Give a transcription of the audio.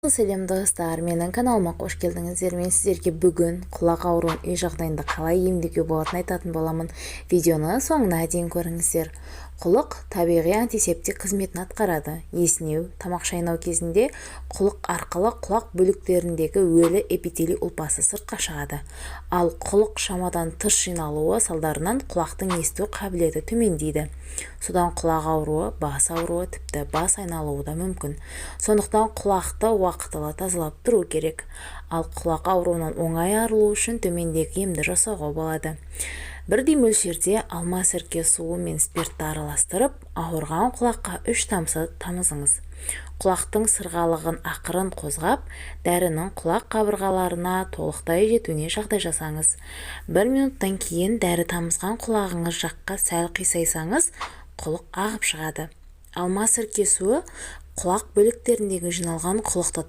Сәлем достар, менің каналыма қош келдіңіздер. Мен сіздерге бүгін құлақ ауруын үй жағдайында қалай емдеуге болатынын айтатын боламын. Видеоны соңына дейін көріңіздер. Құлық табиғи антисептик қызметін атқарады. Есінеу, тамақ шайнау кезінде құлық арқылы құлақ бөліктеріндегі өлі эпителий ұлпасы сыртқа шығады. Ал құлық шамадан тыс жиналуы салдарынан құлақтың есту қабілеті төмендейді. Содан құлақ ауруы, бас ауруы, тіпті бас айналуы да мүмкін. Сондықтан құлақты уақытылы тазалап тұру керек. Ал құлақ ауруынан оңай арылу үшін төмендегі емді жасауға болады. Бірдей мөлшерде алма сірке суы мен спиртті араластырып, ауырған құлаққа 3 тамшы тамызыңыз. Құлақтың сырғалығын ақырын қозғап, дәрінің құлақ қабырғаларына толықтай жетуіне жағдай жасаңыз. 1 минуттан кейін дәрі тамызған құлағыңыз жаққа сәл қисайсаңыз, құлық ағып шығады. Алма сірке суы құлақ бөліктеріндегі жиналған құлықты